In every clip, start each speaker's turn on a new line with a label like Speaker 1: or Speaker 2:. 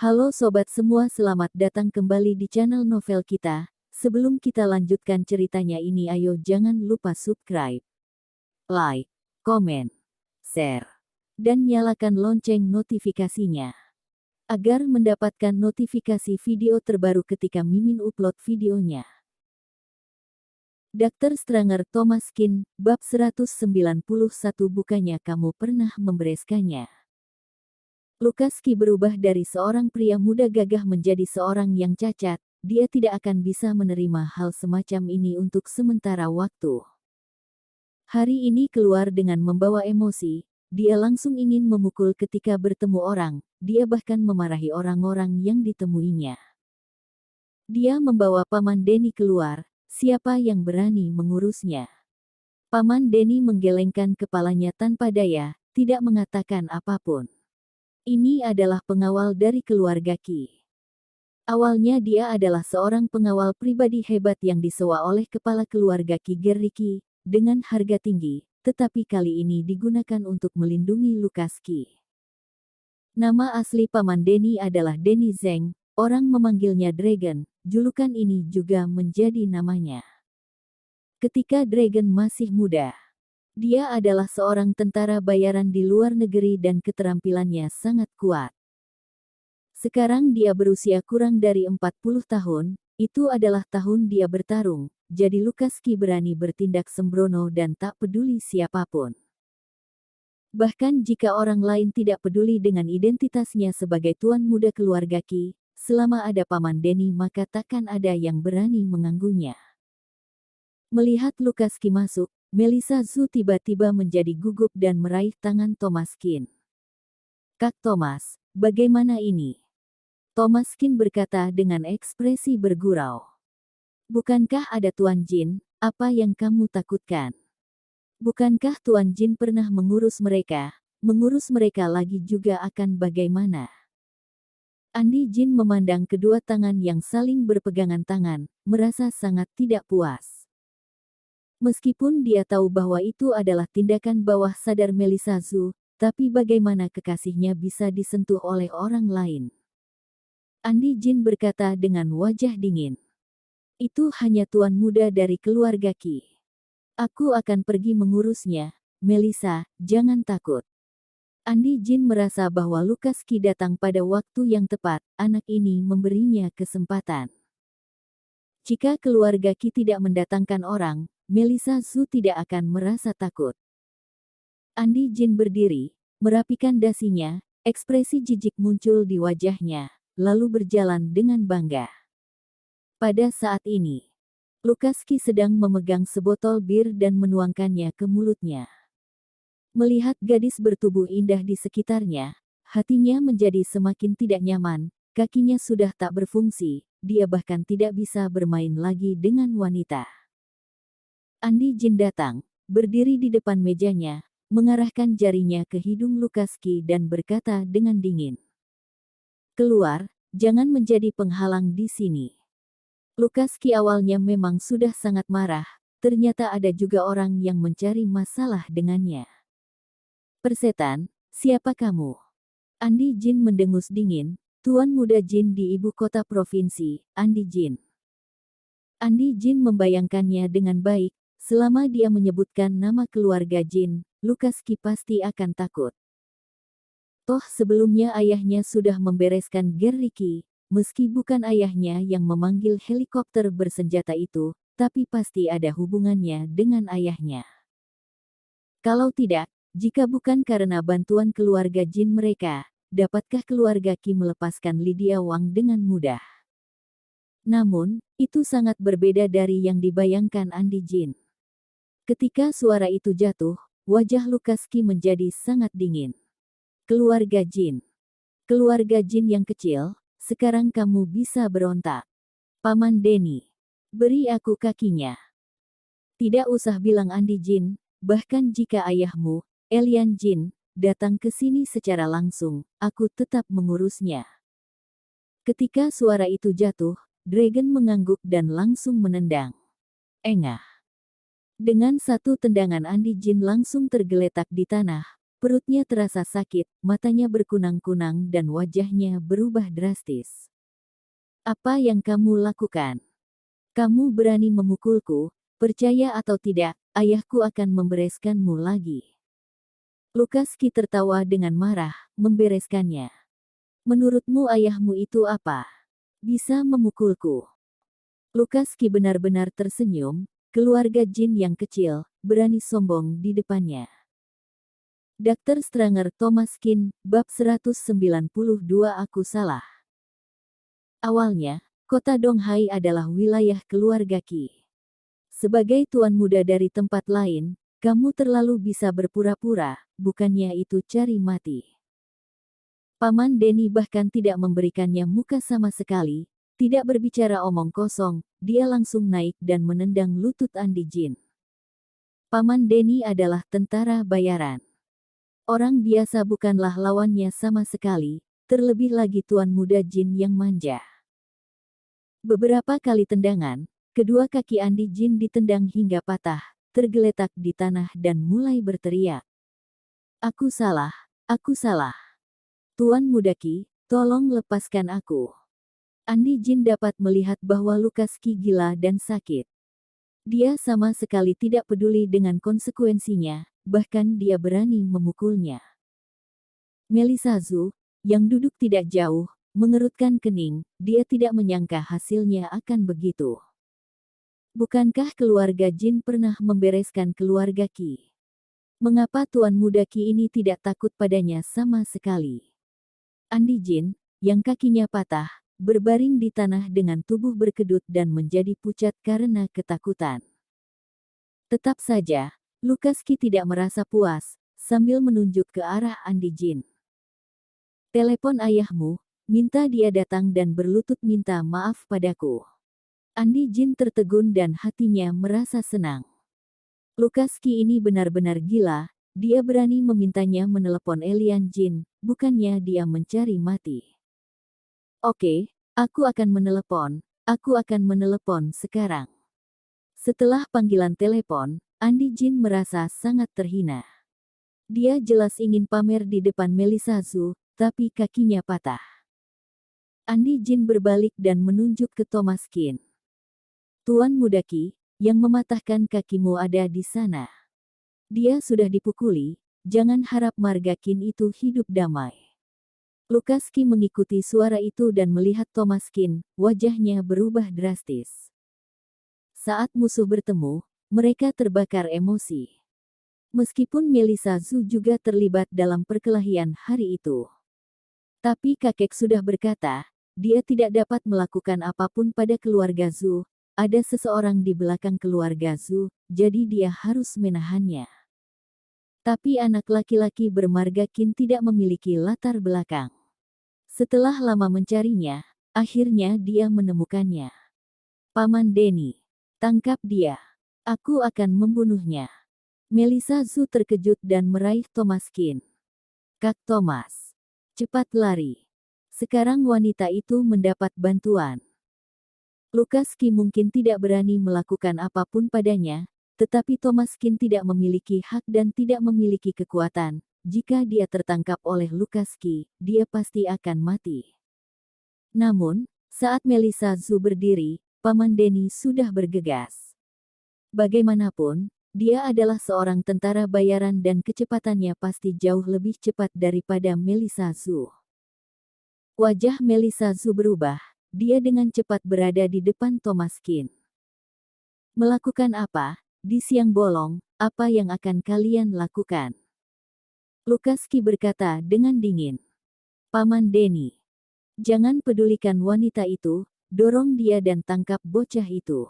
Speaker 1: Halo sobat semua, selamat datang kembali di channel novel kita. Sebelum kita lanjutkan ceritanya ini, ayo jangan lupa subscribe, like, komen, share, dan nyalakan lonceng notifikasinya agar mendapatkan notifikasi video terbaru ketika Mimin upload videonya. Dr. Stranger Thomas Kin, bab 191. Bukannya kamu pernah membereskannya? Lukaski berubah dari seorang pria muda gagah menjadi seorang yang cacat. Dia tidak akan bisa menerima hal semacam ini untuk sementara waktu. Hari ini keluar dengan membawa emosi. Dia langsung ingin memukul ketika bertemu orang. Dia bahkan memarahi orang-orang yang ditemuinya. Dia membawa Paman Denny keluar. Siapa yang berani mengurusnya? Paman Denny menggelengkan kepalanya tanpa daya, tidak mengatakan apapun. Ini adalah pengawal dari keluarga Qi. Awalnya dia adalah seorang pengawal pribadi hebat yang disewa oleh kepala keluarga Qi Gerriki dengan harga tinggi, tetapi kali ini digunakan untuk melindungi Lukaski. Nama asli Paman Denny adalah Denny Zheng, orang memanggilnya Dragon, julukan ini juga menjadi namanya. Ketika Dragon masih muda, dia adalah seorang tentara bayaran di luar negeri dan keterampilannya sangat kuat. Sekarang dia berusia kurang dari 40 tahun, itu adalah tahun dia bertarung, jadi Lukaski berani bertindak sembrono dan tak peduli siapapun. Bahkan jika orang lain tidak peduli dengan identitasnya sebagai tuan muda keluarga Qi, selama ada Paman Denny maka takkan ada yang berani mengganggunya. Melihat Lukaski masuk, Melissa Zhu tiba-tiba menjadi gugup dan meraih tangan Thomas Kin. Kak Thomas, bagaimana ini? Thomas Kin berkata dengan ekspresi bergurau. Bukankah ada Tuan Jin, apa yang kamu takutkan? Bukankah Tuan Jin pernah mengurus mereka lagi juga akan bagaimana? Andi Jin memandang kedua tangan yang saling berpegangan tangan, merasa sangat tidak puas. Meskipun dia tahu bahwa itu adalah tindakan bawah sadar Melissa Zhu, tapi bagaimana kekasihnya bisa disentuh oleh orang lain? Andi Jin berkata dengan wajah dingin. Itu hanya tuan muda dari keluarga Qi. Aku akan pergi mengurusnya, Melissa, jangan takut. Andi Jin merasa bahwa Lukaski datang pada waktu yang tepat, anak ini memberinya kesempatan. Jika keluarga Qi tidak mendatangkan orang, Melissa Zhu tidak akan merasa takut. Andi Jin berdiri, merapikan dasinya, ekspresi jijik muncul di wajahnya, lalu berjalan dengan bangga. Pada saat ini, Lukaski sedang memegang sebotol bir dan menuangkannya ke mulutnya. Melihat gadis bertubuh indah di sekitarnya, hatinya menjadi semakin tidak nyaman, kakinya sudah tak berfungsi, dia bahkan tidak bisa bermain lagi dengan wanita. Andi Jin datang, berdiri di depan mejanya, mengarahkan jarinya ke hidung Lukaski dan berkata dengan dingin. Keluar, jangan menjadi penghalang di sini. Lukaski awalnya memang sudah sangat marah, ternyata ada juga orang yang mencari masalah dengannya. Persetan, siapa kamu? Andi Jin mendengus dingin, tuan muda Jin di ibu kota provinsi, Andi Jin. Andi Jin membayangkannya dengan baik. Selama dia menyebutkan nama keluarga Jin, Lukaski pasti akan takut. Toh sebelumnya ayahnya sudah membereskan Gerriki, meski bukan ayahnya yang memanggil helikopter bersenjata itu, tapi pasti ada hubungannya dengan ayahnya. Kalau tidak, jika bukan karena bantuan keluarga Jin mereka, dapatkah keluarga Qi melepaskan Lydia Wang dengan mudah? Namun, itu sangat berbeda dari yang dibayangkan Andi Jin. Ketika suara itu jatuh, wajah Lukaski menjadi sangat dingin. Keluarga Jin. Keluarga Jin yang kecil, sekarang kamu bisa berontak. Paman Denny. Beri aku kakinya. Tidak usah bilang Andi Jin, bahkan jika ayahmu, Elian Jin, datang ke sini secara langsung, aku tetap mengurusnya. Ketika suara itu jatuh, Dragon mengangguk dan langsung menendang. Engah. Dengan satu tendangan Andi Jin langsung tergeletak di tanah, Perutnya terasa sakit, matanya berkunang-kunang dan wajahnya berubah drastis. Apa yang kamu lakukan? Kamu berani memukulku, percaya atau tidak, ayahku akan membereskanmu lagi. Lukaski tertawa dengan marah, membereskannya. Menurutmu ayahmu itu apa? Bisa memukulku. Lukaski benar-benar tersenyum, keluarga jin yang kecil, berani sombong di depannya. Dr. Stranger Thomas Kin, bab 192 Aku salah. Awalnya, kota Donghai adalah wilayah keluarga Qi. Sebagai tuan muda dari tempat lain, kamu terlalu bisa berpura-pura, bukannya itu cari mati. Paman Denny bahkan tidak memberikannya muka sama sekali, tidak berbicara omong kosong, dia langsung naik dan menendang lutut Andi Jin. Paman Denny adalah tentara bayaran. Orang biasa bukanlah lawannya sama sekali, terlebih lagi tuan muda Jin yang manja. Beberapa kali tendangan, kedua kaki Andi Jin ditendang hingga patah, tergeletak di tanah dan mulai berteriak. Aku salah, aku salah. Tuan muda Qi, tolong lepaskan aku. Andi Jin dapat melihat bahwa Lukaski gila dan sakit. Dia sama sekali tidak peduli dengan konsekuensinya, bahkan dia berani memukulnya. Melissa Zhu, yang duduk tidak jauh, mengerutkan kening, dia tidak menyangka hasilnya akan begitu. Bukankah keluarga Jin pernah membereskan keluarga Qi? Mengapa tuan muda Qi ini tidak takut padanya sama sekali? Andi Jin, yang kakinya patah, berbaring di tanah dengan tubuh berkedut dan menjadi pucat karena ketakutan. Tetap saja, Lukaski tidak merasa puas, sambil menunjuk ke arah Andi Jin. Telepon ayahmu, minta dia datang dan berlutut minta maaf padaku. Andi Jin tertegun dan hatinya merasa senang. Lukaski ini benar-benar gila, dia berani memintanya menelepon Elian Jin, bukannya dia mencari mati. Oke, aku akan menelepon sekarang. Setelah panggilan telepon, Andi Jin merasa sangat terhina. Dia jelas ingin pamer di depan Melissa Zhu, tapi kakinya patah. Andi Jin berbalik dan menunjuk ke Thomas Qin. Tuan muda Qi, yang mematahkan kakimu ada di sana. Dia sudah dipukuli, jangan harap marga Qin itu hidup damai. Lukaski mengikuti suara itu dan melihat Thomas Qin, wajahnya berubah drastis. Saat musuh bertemu, mereka terbakar emosi. Meskipun Melissa Zhu juga terlibat dalam perkelahian hari itu. Tapi kakek sudah berkata, dia tidak dapat melakukan apapun pada keluarga Zhu, ada seseorang di belakang keluarga Zhu, jadi dia harus menahannya. Tapi anak laki-laki bermarga Qin tidak memiliki latar belakang. Setelah lama mencarinya, akhirnya dia menemukannya. Paman Denny, tangkap dia. Aku akan membunuhnya. Melissa Zhu terkejut dan meraih Thomas Qin. Kak Thomas, cepat lari. Sekarang wanita itu mendapat bantuan. Lukaski mungkin tidak berani melakukan apapun padanya, tetapi Thomas Qin tidak memiliki hak dan tidak memiliki kekuatan. Jika dia tertangkap oleh Lukaski, dia pasti akan mati. Namun, saat Melissa Zhu berdiri, Paman Denny sudah bergegas. Bagaimanapun, dia adalah seorang tentara bayaran dan kecepatannya pasti jauh lebih cepat daripada Melissa Zhu. Wajah Melissa Zhu berubah, dia dengan cepat berada di depan Thomas Qin. Melakukan apa? Di siang bolong, apa yang akan kalian lakukan? Lukaski berkata dengan dingin. Paman Denny, jangan pedulikan wanita itu, dorong dia dan tangkap bocah itu.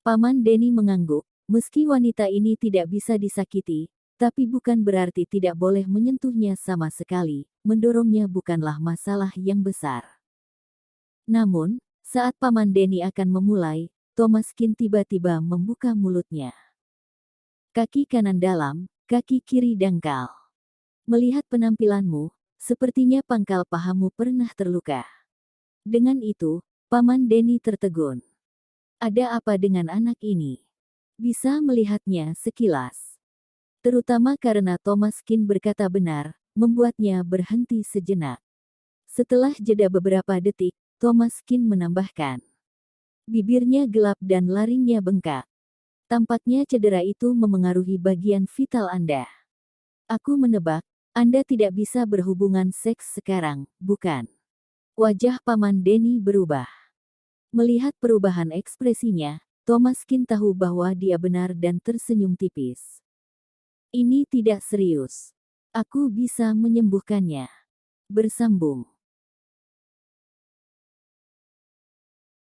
Speaker 1: Paman Denny mengangguk. Meski wanita ini tidak bisa disakiti, tapi bukan berarti tidak boleh menyentuhnya sama sekali, mendorongnya bukanlah masalah yang besar. Namun, saat Paman Denny akan memulai, Thomas Qin tiba-tiba membuka mulutnya. Kaki kanan dalam, kaki kiri dangkal. Melihat penampilanmu, sepertinya pangkal pahamu pernah terluka. Dengan itu, Paman Denny tertegun. Ada apa dengan anak ini? Bisa melihatnya sekilas. Terutama karena Thomaskin berkata benar, membuatnya berhenti sejenak. Setelah jeda beberapa detik, Thomaskin menambahkan. Bibirnya gelap dan laringnya bengkak. Tampaknya cedera itu memengaruhi bagian vital Anda. Aku menebak, Anda tidak bisa berhubungan seks sekarang, bukan? Wajah Paman Denny berubah. Melihat perubahan ekspresinya, Thomaskin tahu bahwa dia benar dan tersenyum tipis. Ini tidak serius. Aku bisa menyembuhkannya. Bersambung.